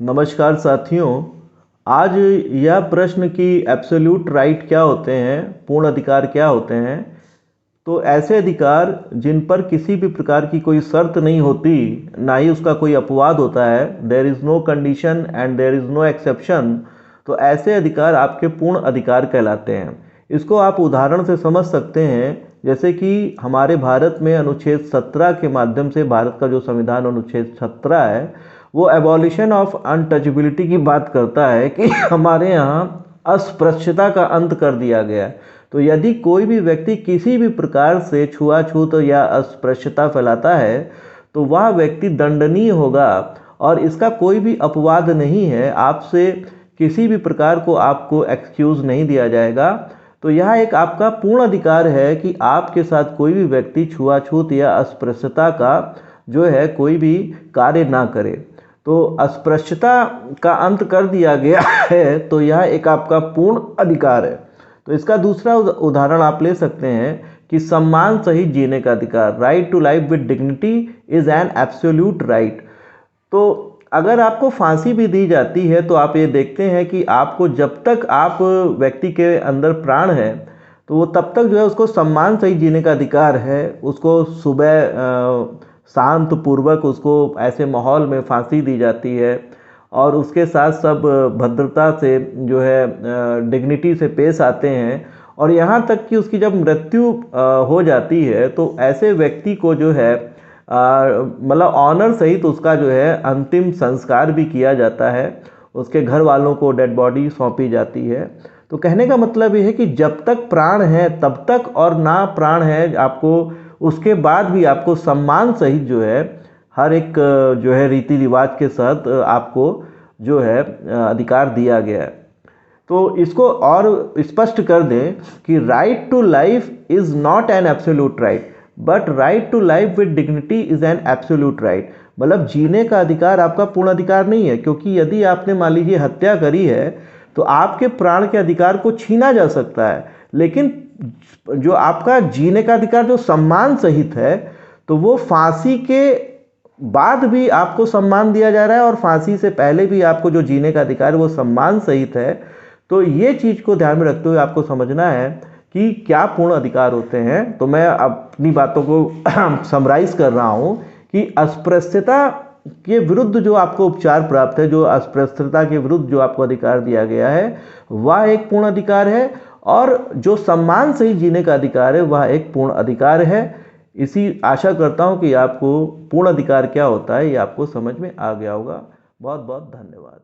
नमस्कार साथियों। आज यह प्रश्न कि एब्सोल्यूट राइट क्या होते हैं, पूर्ण अधिकार क्या होते हैं। तो ऐसे अधिकार जिन पर किसी भी प्रकार की कोई शर्त नहीं होती, ना ही उसका कोई अपवाद होता है, there is no condition and there is no exception. तो ऐसे अधिकार आपके पूर्ण अधिकार कहलाते हैं। इसको आप उदाहरण से समझ सकते हैं, जैसे कि हमारे भारत में अनुच्छेद 17 के माध्यम से, भारत का जो संविधान अनुच्छेद 17 है, वो एबॉलिशन ऑफ अनटचेबिलिटी की बात करता है कि हमारे यहाँ अस्पृश्यता का अंत कर दिया गया है। तो यदि कोई भी व्यक्ति किसी भी प्रकार से छुआछूत या अस्पृश्यता फैलाता है तो वह व्यक्ति दंडनीय होगा और इसका कोई भी अपवाद नहीं है। आपसे किसी भी प्रकार को आपको एक्सक्यूज नहीं दिया जाएगा। तो यह एक आपका पूर्ण अधिकार है कि आपके साथ कोई भी व्यक्ति छुआछूत या अस्पृश्यता का जो है कोई भी कार्य ना करे। तो अस्पृश्यता का अंत कर दिया गया है, तो यह एक आपका पूर्ण अधिकार है। तो इसका दूसरा उदाहरण आप ले सकते हैं कि सम्मान सहित जीने का अधिकार, right to life with dignity is an absolute right. तो अगर आपको फांसी भी दी जाती है तो आप ये देखते हैं कि आपको जब तक आप व्यक्ति के अंदर प्राण है तो वो तब तक जो है उसको सम्मान सहित जीने का अधिकार है। उसको सुबह शांत पूर्वक उसको ऐसे माहौल में फांसी दी जाती है और उसके साथ सब भद्रता से जो है डिग्निटी से पेश आते हैं। और यहाँ तक कि उसकी जब मृत्यु हो जाती है तो ऐसे व्यक्ति को जो है मतलब ऑनर सहित उसका जो है अंतिम संस्कार भी किया जाता है। उसके घर वालों को डेड बॉडी सौंपी जाती है। तो कहने का मतलब ये है कि जब तक प्राण है तब तक, और ना प्राण है आपको उसके बाद भी आपको सम्मान सहित जो है हर एक जो है रीति रिवाज के साथ आपको जो है अधिकार दिया गया है। तो इसको और स्पष्ट कर दें कि right to life is not an absolute right but right to life with dignity is an absolute right. मतलब जीने का अधिकार आपका पूर्ण अधिकार नहीं है, क्योंकि यदि आपने मान लीजिए हत्या करी है तो आपके प्राण के अधिकार को छीना जा सकता है, लेकिन जो आपका जीने का अधिकार जो सम्मान सहित है तो वो फांसी के बाद भी आपको सम्मान दिया जा रहा है और फांसी से पहले भी आपको जो जीने का अधिकार है वो सम्मान सहित है। तो ये चीज़ को ध्यान में रखते हुए आपको समझना है कि क्या पूर्ण अधिकार होते हैं। तो मैं अपनी बातों को समराइज कर रहा हूँ कि अस्पृश्यता के विरुद्ध जो आपको उपचार प्राप्त है, जो अस्पृश्यता के विरुद्ध जो आपको अधिकार दिया गया है, वह एक पूर्ण अधिकार है। और जो सम्मान से ही जीने का अधिकार है वह एक पूर्ण अधिकार है। इसी आशा करता हूँ कि आपको पूर्ण अधिकार क्या होता है ये आपको समझ में आ गया होगा। बहुत बहुत धन्यवाद।